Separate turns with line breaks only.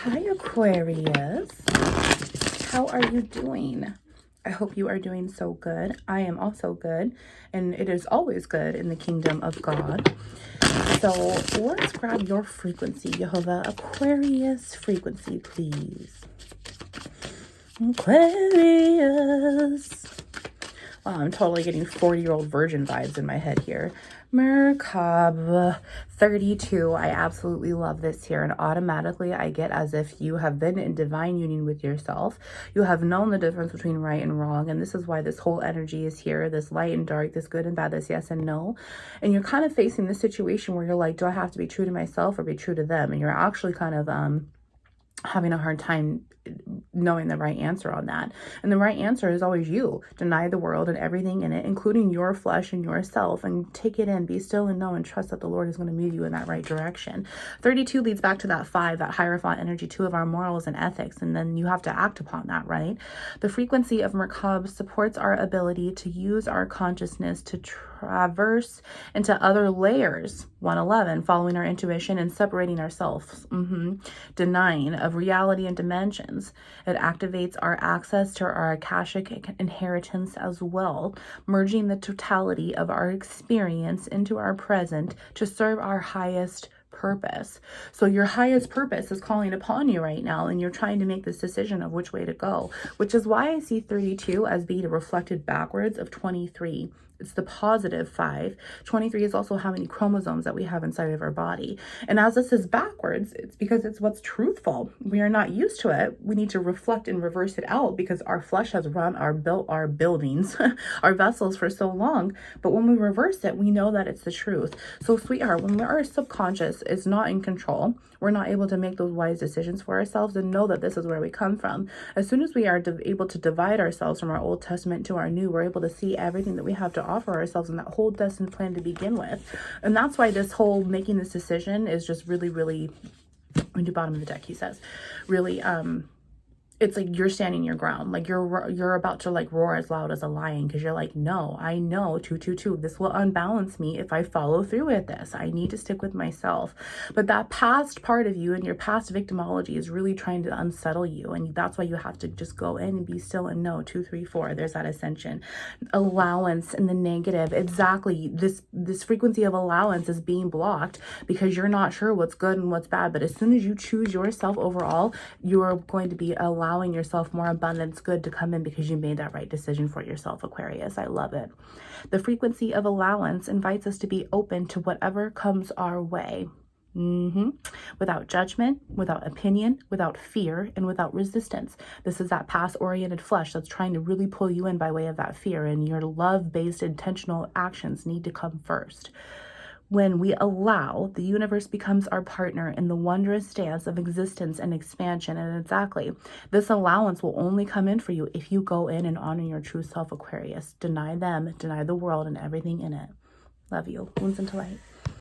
Hi, Aquarius. How are you doing? I hope you are doing so good. I am also good, and it is always good in the kingdom of God. So let's grab your frequency, Jehovah. Aquarius frequency, please. Aquarius. Wow, I'm totally getting 40-year-old virgin vibes in my head here. Mercury 32. I absolutely love this here. And automatically I get as if you have been in divine union with yourself. You have known the difference between right and wrong. And this is why this whole energy is here. This light and dark, this good and bad, this yes and no. And you're kind of facing this situation where you're like, do I have to be true to myself or be true to them? And you're actually kind of having a hard time knowing the right answer on that. And the right answer is always you. Deny the world and everything in it, including your flesh and yourself, and take it in, be still and know and trust that the Lord is going to move you in that right direction. 32 leads back to that 5, that Hierophant energy, 2 of our morals and ethics, and then you have to act upon that, right? The frequency of Mercury supports our ability to use our consciousness to traverse into other layers. 111, following our intuition and separating ourselves. Denying of reality and dimensions. It activates our access to our Akashic inheritance as well, merging the totality of our experience into our present to serve our highest purpose. So your highest purpose is calling upon you right now, and you're trying to make this decision of which way to go, which is why I see 32 as being reflected backwards of 23. It's the positive 5. 23 is also how many chromosomes that we have inside of our body. And as this is backwards, it's because it's what's truthful. We are not used to it. We need to reflect and reverse it out because our flesh has run our buildings, our vessels for so long. But when we reverse it, we know that it's the truth. So sweetheart, when our subconscious is not in control, we're not able to make those wise decisions for ourselves and know that this is where we come from. As soon as we are able to divide ourselves from our Old Testament to our new, we're able to see everything that we have to offer ourselves in that whole destined plan to begin with. And that's why this whole making this decision is just really, really, we do bottom of the deck, he says, really, it's like you're standing your ground, like you're about to like roar as loud as a lion because you're like, no, I know 222, this will unbalance me if I follow through with this. I need to stick with myself. But that past part of you and your past victimology is really trying to unsettle you, and that's why you have to just go in and be still and know. 2 3 4, there's that ascension. Allowance and the negative, exactly. This frequency of allowance is being blocked because you're not sure what's good and what's bad. But as soon as you choose yourself overall, you're going to be allowing yourself more abundance good to come in because you made that right decision for yourself, Aquarius. I love it. The frequency of allowance invites us to be open to whatever comes our way. Without judgment, without opinion, without fear, and without resistance. This is that past-oriented flesh that's trying to really pull you in by way of that fear, and your love-based intentional actions need to come first. When we allow, the universe becomes our partner in the wondrous dance of existence and expansion. And exactly, this allowance will only come in for you if you go in and honor your true self, Aquarius. Deny them, deny the world and everything in it. Love you. Wounds into light.